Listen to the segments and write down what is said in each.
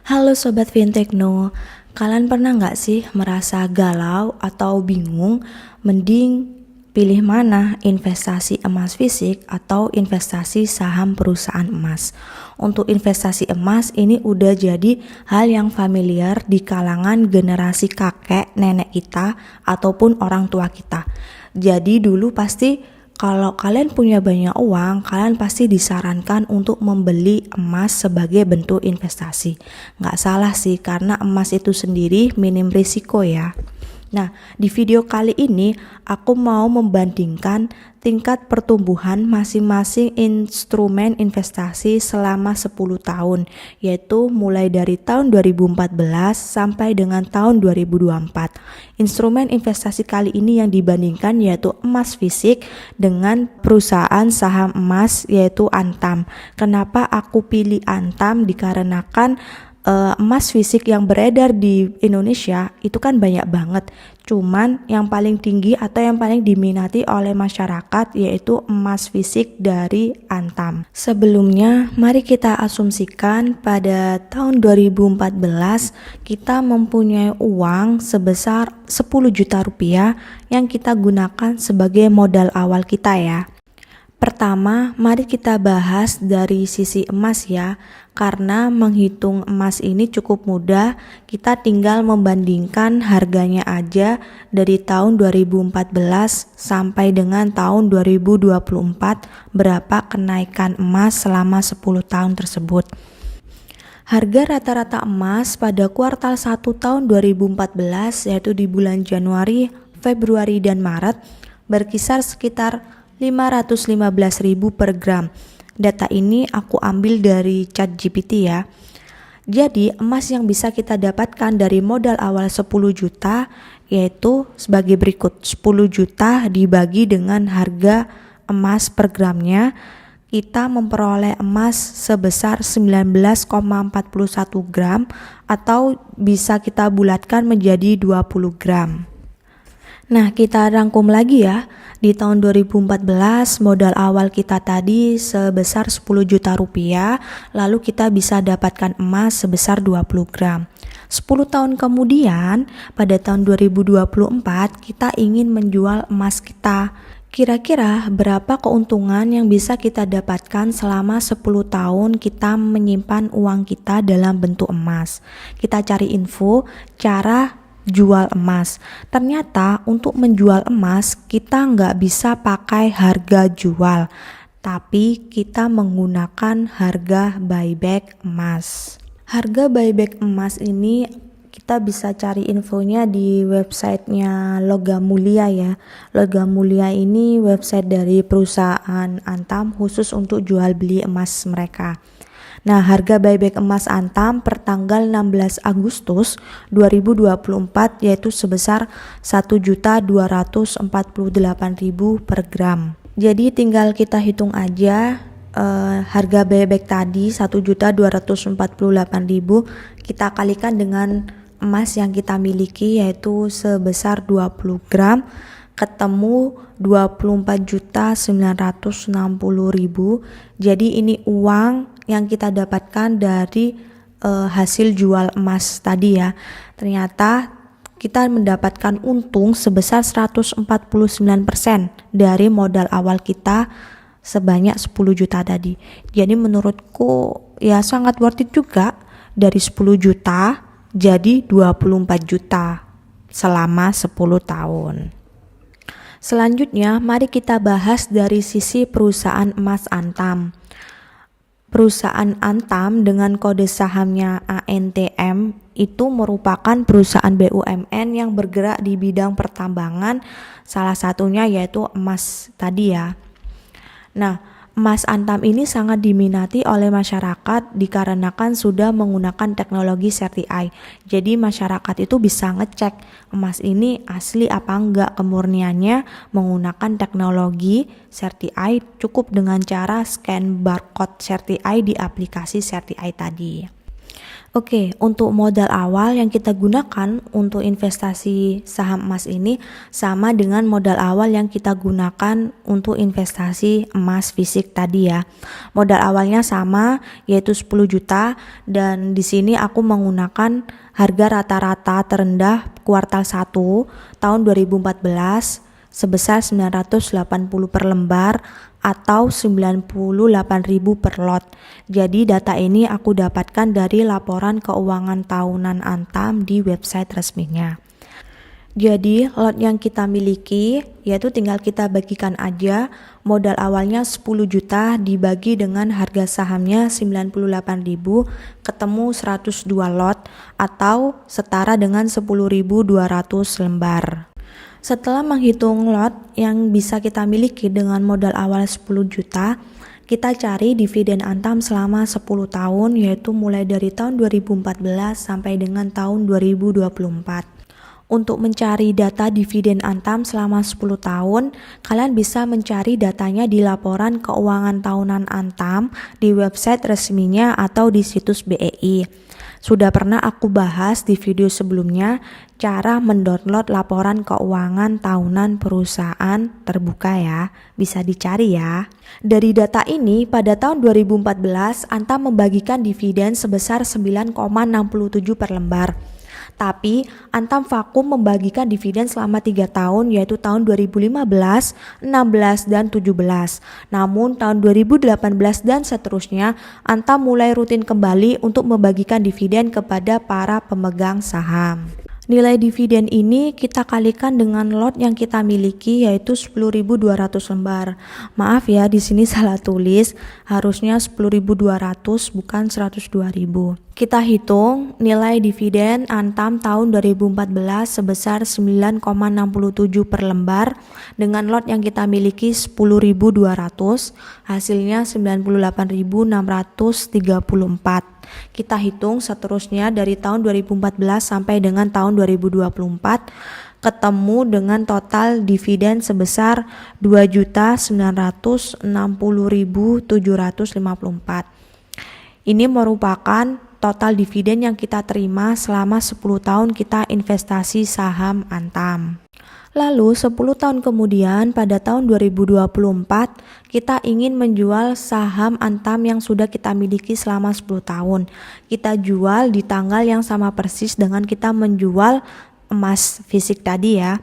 Halo Sobat Fintechno, kalian pernah nggak sih merasa galau atau bingung? Mending pilih mana, investasi emas fisik atau investasi saham perusahaan emas? Untuk investasi emas ini udah jadi hal yang familiar di kalangan generasi kakek, nenek kita, ataupun orang tua kita. Jadi dulu pasti kalau kalian punya banyak uang, kalian pasti disarankan untuk membeli emas sebagai bentuk investasi. Nggak salah sih, karena emas itu sendiri minim risiko ya. Nah, di video kali ini aku mau membandingkan tingkat pertumbuhan masing-masing instrumen investasi selama 10 tahun, yaitu mulai dari tahun 2014 sampai dengan tahun 2024. Instrumen investasi kali ini yang dibandingkan yaitu emas fisik dengan perusahaan saham emas yaitu Antam. Kenapa aku pilih Antam? Dikarenakan emas fisik yang beredar di Indonesia itu kan banyak banget. Cuman yang paling tinggi atau yang paling diminati oleh masyarakat yaitu emas fisik dari Antam. Sebelumnya, mari kita asumsikan pada tahun 2014 kita mempunyai uang sebesar 10 juta rupiah yang kita gunakan sebagai modal awal kita ya. Pertama, mari kita bahas dari sisi emas ya, karena menghitung emas ini cukup mudah, kita tinggal membandingkan harganya aja dari tahun 2014 sampai dengan tahun 2024, berapa kenaikan emas selama 10 tahun tersebut. Harga rata-rata emas pada kuartal 1 tahun 2014 yaitu di bulan Januari, Februari, dan Maret berkisar sekitar 515.000 per gram. Data ini aku ambil dari ChatGPT ya. Jadi emas yang bisa kita dapatkan dari modal awal 10 juta yaitu sebagai berikut. 10 juta dibagi dengan harga emas per gramnya, kita memperoleh emas sebesar 19,41 gram atau bisa kita bulatkan menjadi 20 gram. Nah, kita rangkum lagi ya. Di tahun 2014 modal awal kita tadi sebesar 10 juta rupiah, lalu kita bisa dapatkan emas sebesar 20 gram. 10 tahun kemudian, pada tahun 2024 kita ingin menjual emas kita. Kira-kira berapa keuntungan yang bisa kita dapatkan selama 10 tahun kita menyimpan uang kita dalam bentuk emas? Kita cari info cara jual emas. Ternyata untuk menjual emas kita nggak bisa pakai harga jual, tapi kita menggunakan harga buyback emas. Harga buyback emas ini kita bisa cari infonya di websitenya Logam Mulia ya. Logam Mulia ini website dari perusahaan Antam khusus untuk jual beli emas mereka. Nah, harga buyback emas Antam per tanggal 16 Agustus 2024 yaitu sebesar 1.248.000 per gram. Jadi tinggal kita hitung aja harga buyback tadi 1.248.000 kita kalikan dengan emas yang kita miliki yaitu sebesar 20 gram ketemu 24.960.000. Jadi ini uang yang kita dapatkan dari hasil jual emas tadi ya. Ternyata kita mendapatkan untung sebesar 149% dari modal awal kita sebanyak 10 juta tadi. Jadi menurutku ya sangat worth it juga, dari 10 juta jadi 24 juta selama 10 tahun. Selanjutnya mari kita bahas dari sisi perusahaan emas Antam. Perusahaan Antam dengan kode sahamnya ANTM itu merupakan perusahaan BUMN yang bergerak di bidang pertambangan, salah satunya yaitu emas tadi ya. Nah, emas Antam ini sangat diminati oleh masyarakat dikarenakan sudah menggunakan teknologi CertiEye. Jadi masyarakat itu bisa ngecek emas ini asli apa enggak kemurniannya menggunakan teknologi CertiEye, cukup dengan cara scan barcode CertiEye di aplikasi CertiEye tadi. Oke, untuk modal awal yang kita gunakan untuk investasi saham emas ini sama dengan modal awal yang kita gunakan untuk investasi emas fisik tadi ya. Modal awalnya sama, yaitu 10 juta, dan di sini aku menggunakan harga rata-rata terendah kuartal 1 tahun 2014 sebesar 980 per lembar atau 98.000 per lot. Jadi data ini aku dapatkan dari laporan keuangan tahunan Antam di website resminya. Jadi lot yang kita miliki yaitu tinggal kita bagikan aja, modal awalnya 10 juta dibagi dengan harga sahamnya 98.000 ketemu 102 lot atau setara dengan 10.200 lembar. Setelah menghitung lot yang bisa kita miliki dengan modal awal 10 juta, kita cari dividen Antam selama 10 tahun, yaitu mulai dari tahun 2014 sampai dengan tahun 2024. Untuk mencari data dividen Antam selama 10 tahun, kalian bisa mencari datanya di laporan keuangan tahunan Antam di website resminya atau di situs BEI. Sudah pernah aku bahas di video sebelumnya cara mendownload laporan keuangan tahunan perusahaan terbuka ya, bisa dicari ya. Dari data ini pada tahun 2014 Antam membagikan dividen sebesar 9,67 per lembar. Tapi Antam vakum membagikan dividen selama 3 tahun yaitu tahun 2015, 16, dan 17. Namun tahun 2018 dan seterusnya Antam mulai rutin kembali untuk membagikan dividen kepada para pemegang saham. Nilai dividen ini kita kalikan dengan lot yang kita miliki yaitu 10.200 lembar. Maaf ya, di sini salah tulis, harusnya 10.200 bukan 102.000. Kita hitung nilai dividen Antam tahun 2014 sebesar 9,67 per lembar dengan lot yang kita miliki 10.200, hasilnya 98.634. Kita hitung seterusnya dari tahun 2014 sampai dengan tahun 2024 ketemu dengan total dividen sebesar 2.960.754. Ini merupakan total dividen yang kita terima selama 10 tahun kita investasi saham Antam. Lalu 10 tahun kemudian pada tahun 2024 kita ingin menjual saham Antam yang sudah kita miliki selama 10 tahun. Kita jual di tanggal yang sama persis dengan kita menjual emas fisik tadi ya.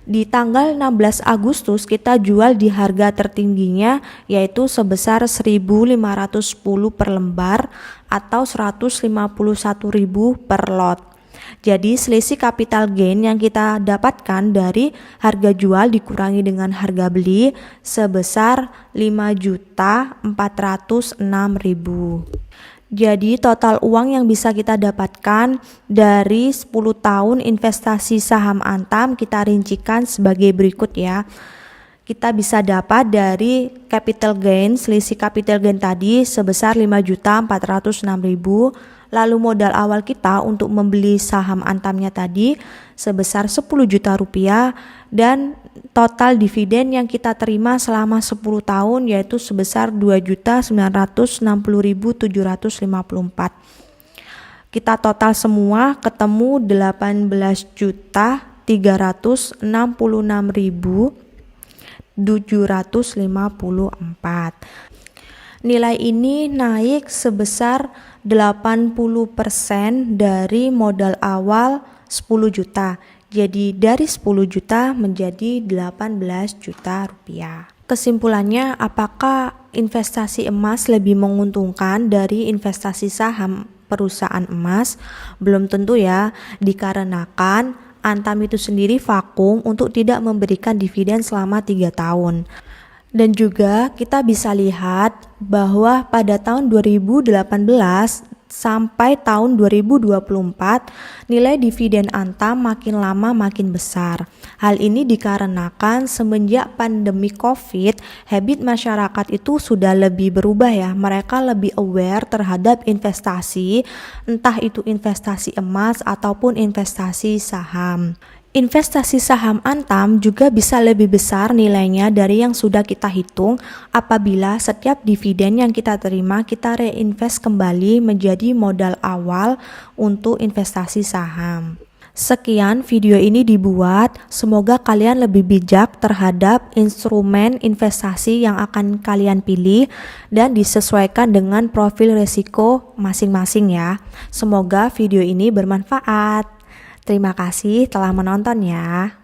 Di tanggal 16 Agustus kita jual di harga tertingginya yaitu sebesar 1.510 per lembar atau 151.000 per lot. Jadi selisih capital gain yang kita dapatkan dari harga jual dikurangi dengan harga beli sebesar 5.406.000. Jadi total uang yang bisa kita dapatkan dari 10 tahun investasi saham Antam kita rincikan sebagai berikut ya. Kita bisa dapat dari capital gain, selisih capital gain tadi sebesar 5.406.000. Lalu modal awal kita untuk membeli saham Antamnya tadi sebesar 10 juta rupiah dan total dividen yang kita terima selama 10 tahun yaitu sebesar 2.960.754. Kita total semua ketemu 18.366.754. Nilai ini naik sebesar 80% dari modal awal 10 juta. Jadi dari 10 juta menjadi 18 juta rupiah. Kesimpulannya, apakah investasi emas lebih menguntungkan dari investasi saham perusahaan emas? Belum tentu ya, dikarenakan Antam itu sendiri vakum untuk tidak memberikan dividen selama 3 tahun. Dan juga kita bisa lihat bahwa pada tahun 2018 sampai tahun 2024 nilai dividen Antam makin lama makin besar. Hal ini dikarenakan semenjak pandemi COVID, habit masyarakat itu sudah lebih berubah ya. Mereka lebih aware terhadap investasi, entah itu investasi emas ataupun investasi saham. Investasi saham Antam juga bisa lebih besar nilainya dari yang sudah kita hitung apabila setiap dividen yang kita terima kita reinvest kembali menjadi modal awal untuk investasi saham. Sekian video ini dibuat, semoga kalian lebih bijak terhadap instrumen investasi yang akan kalian pilih dan disesuaikan dengan profil risiko masing-masing ya. Semoga video ini bermanfaat. Terima kasih telah menonton ya.